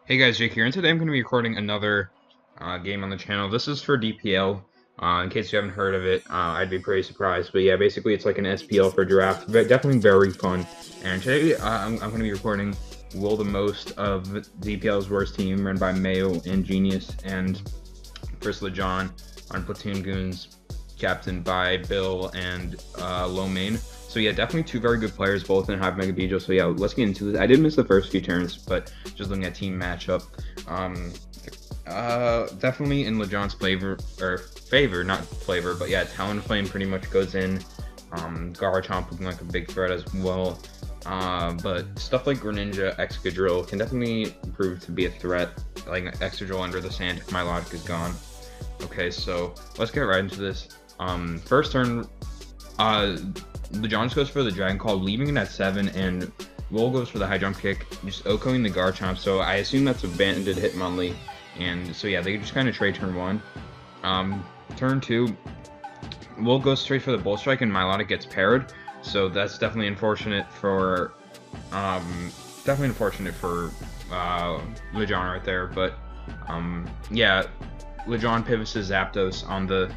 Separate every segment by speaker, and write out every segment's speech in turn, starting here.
Speaker 1: Hey guys, Jake here, and today I'm going to be recording another game on the channel. This is for DPL. In case you haven't heard of it, I'd be pretty surprised. But yeah, basically it's like an SPL for draft. Definitely very fun. And today I'm going to be recording Willthemost of DPL's worst team, run by Mayo and Genius, and first LeJon on Platoon Goons, captained by Bill and Lomain. So yeah, definitely two very good players, both in Hive Mega Bejo. So yeah, let's get into this. I did miss the first few turns, but just looking at team matchup, definitely in LeJon's favor, not flavor, but yeah, Talonflame pretty much goes in. Garchomp looking like a big threat as well. But stuff like Greninja, Excadrill can definitely prove to be a threat. Like Excadrill under the sand if my logic is gone. Okay, so let's get right into this. First turn, LeJon just goes for the Dragon Call, leaving it at 7, and Will goes for the high jump kick, just OHKOing the Garchomp, so I assume that's a banded Hitmonlee, and so yeah, they just kind of trade turn 1. Turn 2, Will goes straight for the Bull Strike, and Milotic gets paired, so that's definitely unfortunate for, LeJon right there, but, yeah, LeJon pivots to Zapdos on the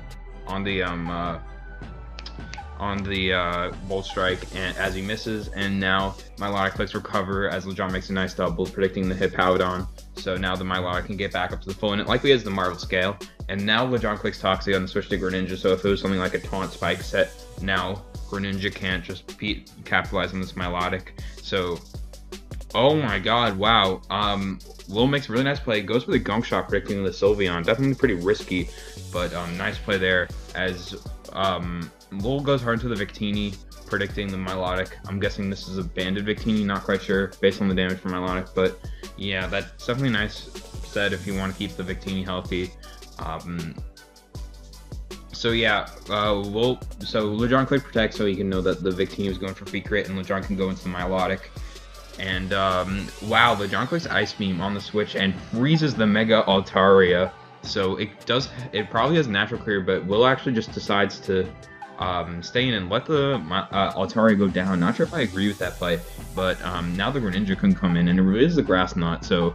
Speaker 1: Bolt Strike, and as he misses, and now Milotic clicks recover as LeJon makes a nice double, predicting the Hippowdon. So now the Milotic can get back up to the full, and it likely has the Marvel Scale. And now LeJon clicks Toxic on the switch to Greninja, so if it was something like a Taunt Spike set, now Greninja can't just capitalize on this Milotic. So, oh my god, wow. Will makes a really nice play, goes for the Gunk Shot, predicting the Sylveon. Definitely pretty risky, but nice play there as Will goes hard to the Victini, predicting the Milotic. I'm guessing this is a banded Victini, not quite sure based on the damage from Milotic, but yeah, that's definitely nice said if you want to keep the Victini healthy. So yeah, LeJon click protect so he can know that the Victini is going for free crit, and LeJon can go into the Milotic. And wow, LeJon clicks Ice Beam on the switch and freezes the Mega Altaria. So it probably has natural clear, but Will actually just decides to stay in and let the Altaria go down. Not sure if I agree with that play, but now the Greninja can come in, and it is the Grass Knot, so,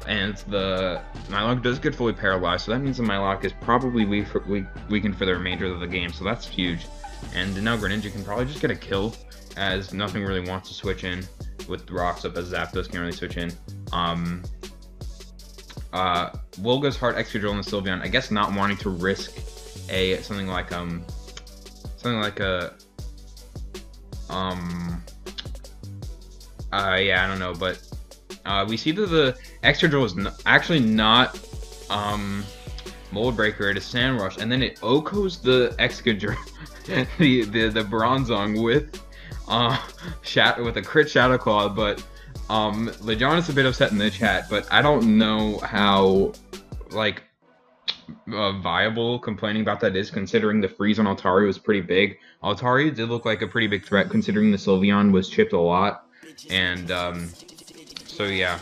Speaker 1: and the Milotic does get fully paralyzed, so that means the Milotic is probably weakened for the remainder of the game, so that's huge. And now Greninja can probably just get a kill, as nothing really wants to switch in with rocks up, as Zapdos can't really switch in. Will goes hard Excadrill on the Sylveon, I guess not wanting to risk something like a yeah, I don't know, but we see that the Excadrill is actually not Mold Breaker, it is Sand Rush, and then it OHKOs the Excadrill, the Bronzong with a crit Shadow Claw, but LeJon is a bit upset in the chat, but I don't know how like viable complaining about that is, considering the freeze on Altaria was pretty big. Altaria did look like a pretty big threat considering the Sylveon was chipped a lot, and so yeah.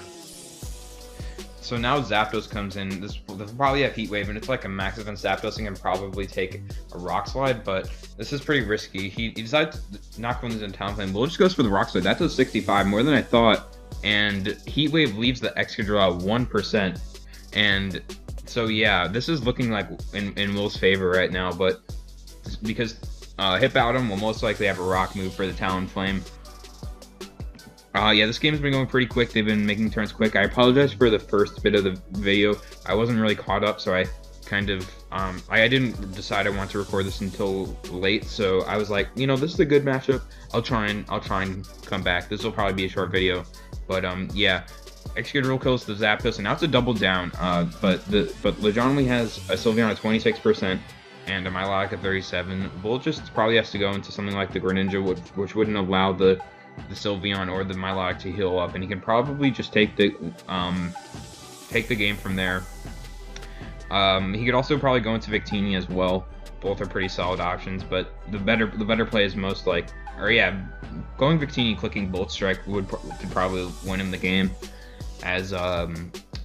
Speaker 1: So now Zapdos comes in. This will probably have Heat Wave, and it's like a max defense Zapdos and can probably take a Rock Slide, but this is pretty risky. He decides to knock one into Talonflame. Will just goes for the Rock Slide. That does 65, more than I thought, and Heat Wave leaves the Excadrill at 1%, and so yeah, this is looking like in Will's favor right now, but because Hippowdon will most likely have a rock move for the Talonflame. Yeah, this game's been going pretty quick. They've been making turns quick. I apologize for the first bit of the video. I wasn't really caught up, so I kind of I didn't decide I want to record this until late. So I was like, you know, this is a good matchup. I'll try and come back. This will probably be a short video, but yeah. Excadrill kills the Zapdos, and now it's a double down. But LeJon only has a Sylveon at 26% and a Milotic at 37%. Bull just probably has to go into something like the Greninja, which wouldn't allow the Sylveon or the Milotic to heal up, and he can probably just take the game from there. He could also probably go into Victini as well. Both are pretty solid options, but the better play is most like, or yeah, going Victini, clicking Bolt Strike could probably win him the game, as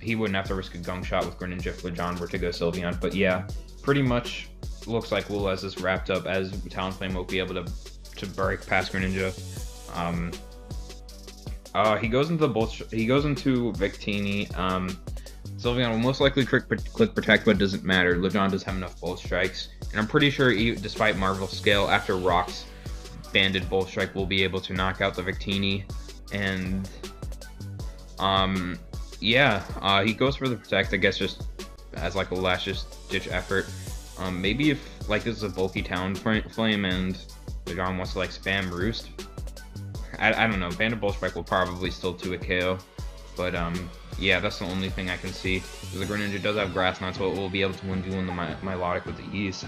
Speaker 1: he wouldn't have to risk a Gunk Shot with Greninja if LeJon were to go Sylveon. But yeah, pretty much looks like Will has this wrapped up, as Talonflame won't be able to break past Greninja. He goes into he goes into Victini. Sylveon will most likely click protect, but it doesn't matter. LeJon does have enough Bolt Strikes, and I'm pretty sure, despite Marvel Scale, after Rock's banded Bolt Strike, will be able to knock out the Victini. And yeah, he goes for the protect, I guess, just as like a last ditch effort. Maybe if like this is a bulky Talon Flame and LeJon wants to like spam Roost. I don't know. Banded Bolt Strike will probably still do a KO, but yeah, that's the only thing I can see. The Greninja does have Grass Knot, so it will be able to undo in the Milotic with ease.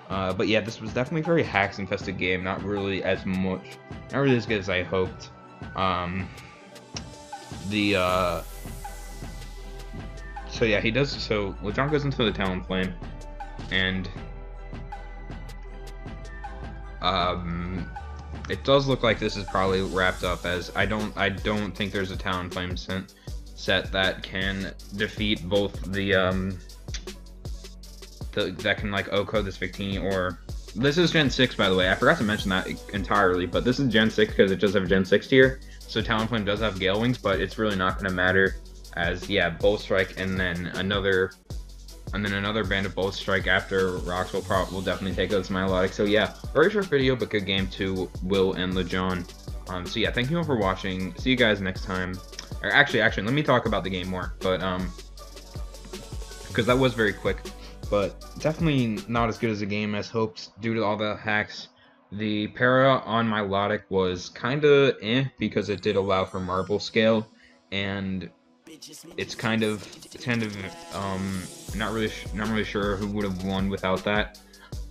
Speaker 1: But yeah, this was definitely a very hacks infested game. Not really as good as I hoped. So yeah, he does. So LeJon goes into the Talon Flame, and it does look like this is probably wrapped up, as I don't think there's a Talon Flame set that can defeat both that can like OHKO this Victini, or this is Gen 6, by the way. I forgot to mention that entirely, but this is Gen 6 because it does have Gen 6 tier. So Talon Flame does have Gale Wings, but it's really not going to matter, as yeah, Bolt Strike and then another banded Bolt Strike after Rocks will definitely take out this Milotic. So yeah, very short video, but good game to Will and LeJon. So yeah, thank you all for watching. See you guys next time. Or actually, let me talk about the game more, but because that was very quick, but definitely not as good as the game as hoped due to all the hacks. The para on Milotic was kinda because it did allow for Marble Scale, and it's kind of not really sure who would have won without that.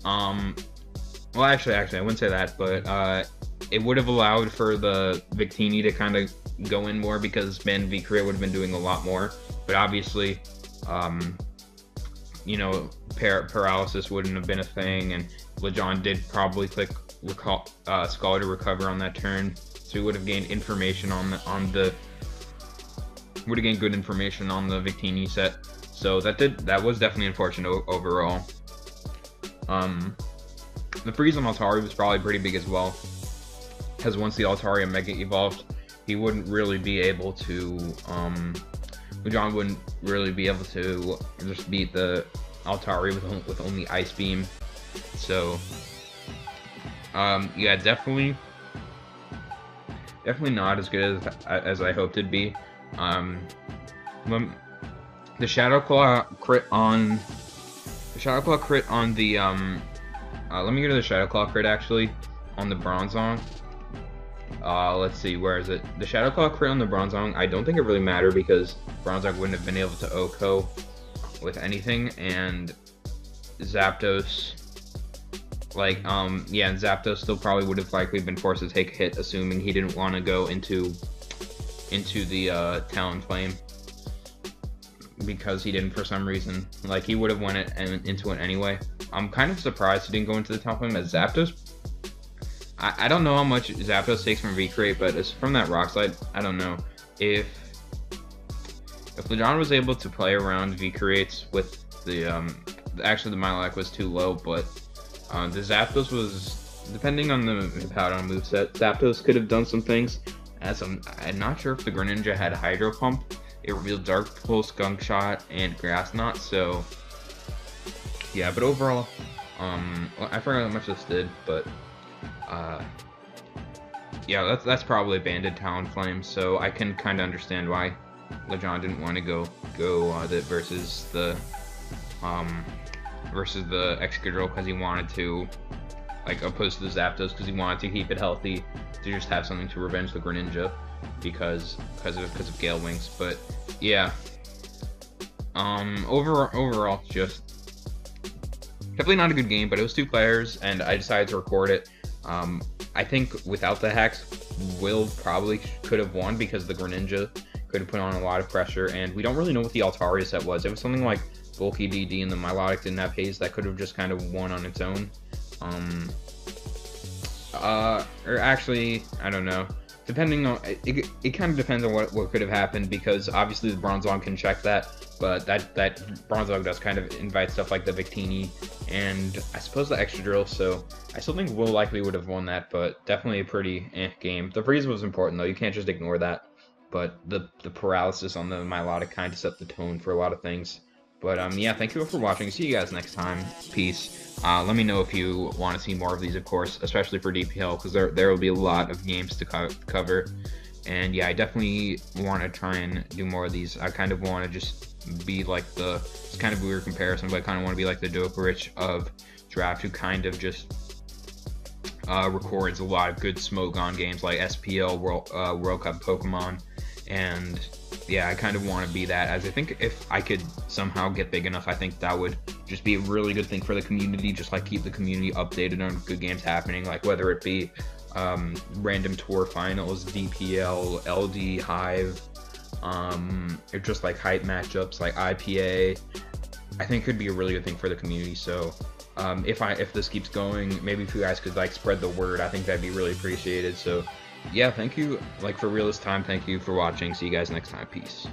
Speaker 1: Well, actually, I wouldn't say that, but it would have allowed for the Victini to kind of go in more, because Ben V-Create would have been doing a lot more. But obviously, you know, paralysis wouldn't have been a thing, and LeJon did probably click Skull to recover on that turn, so he would have gained information would have gained good information on the Victini set. So that was definitely unfortunate overall. The freeze on Altari was probably pretty big as well, because once the Altaria Mega evolved, he wouldn't really be able to, LeJon wouldn't really be able to just beat the Altari with only Ice Beam. So, yeah, definitely not as good as I hoped it'd be. The Shadow Claw crit on the let me go to the Shadow Claw crit actually on the Bronzong. Let's see, where is it? The Shadow Claw crit on the Bronzong, I don't think it really mattered, because Bronzong wouldn't have been able to OHKO with anything, and Zapdos, like, yeah, and Zapdos still probably would have likely been forced to take a hit, assuming he didn't want to go into the Talon Flame, because he didn't for some reason. Like, he would have went into it anyway. I'm kind of surprised he didn't go into the Talon Flame, as Zapdos, I don't know how much Zapdos takes from V-Create, but it's from that Rock Slide. I don't know. If LeJon was able to play around V-Creates with the, actually the Milotic was too low, but the Zapdos was, depending on the Powder moveset, Zapdos could have done some things. I'm not sure if the Greninja had Hydro Pump. It revealed Dark Pulse, Gunk Shot, and Grass Knot, so yeah, but overall, I forgot how much this did, but yeah, that's probably banded Talon Flame, so I can kind of understand why LeJon didn't want to go versus the Excadrill, because he wanted to, like, opposed to the Zapdos, because he wanted to keep it healthy, to just have something to revenge the Greninja because of Gale Wings. But yeah, overall, just definitely not a good game, but it was 2 players, and I decided to record it. I think without the hacks, Will probably could have won, because the Greninja could have put on a lot of pressure, and we don't really know what the Altaria set was. It was something like bulky DD, and the Milotic didn't have haze, that could have just kind of won on its own. Or actually, I don't know. Depending on it kind of depends on what could have happened, because obviously the Bronzong can check that, but that Bronzong does kind of invite stuff like the Victini and I suppose the Excadrill. So I still think Will likely would have won that, but definitely a pretty game. The freeze was important though. You can't just ignore that. but the paralysis on the Milotic kind of set the tone for a lot of things. But yeah, thank you all for watching. See you guys next time. Peace. Let me know if you want to see more of these, of course, especially for DPL, because there will be a lot of games to cover. And yeah, I definitely want to try and do more of these. I kind of want to just be like it's kind of a weird comparison, but I kind of want to be like the Doperich of Draft, who kind of just records a lot of good smoke on games like SPL, World Cup Pokemon, and yeah, I kind of want to be that, as I think if I could somehow get big enough, I think that would just be a really good thing for the community, just like keep the community updated on good games happening, like whether it be random tour finals, DPL, LD, Hive, or just like hype matchups like IPA. I think could be a really good thing for the community. So if this keeps going, maybe if you guys could like spread the word, I think that'd be really appreciated. So yeah, thank you like for real this time. Thank you for watching. See you guys next time. Peace.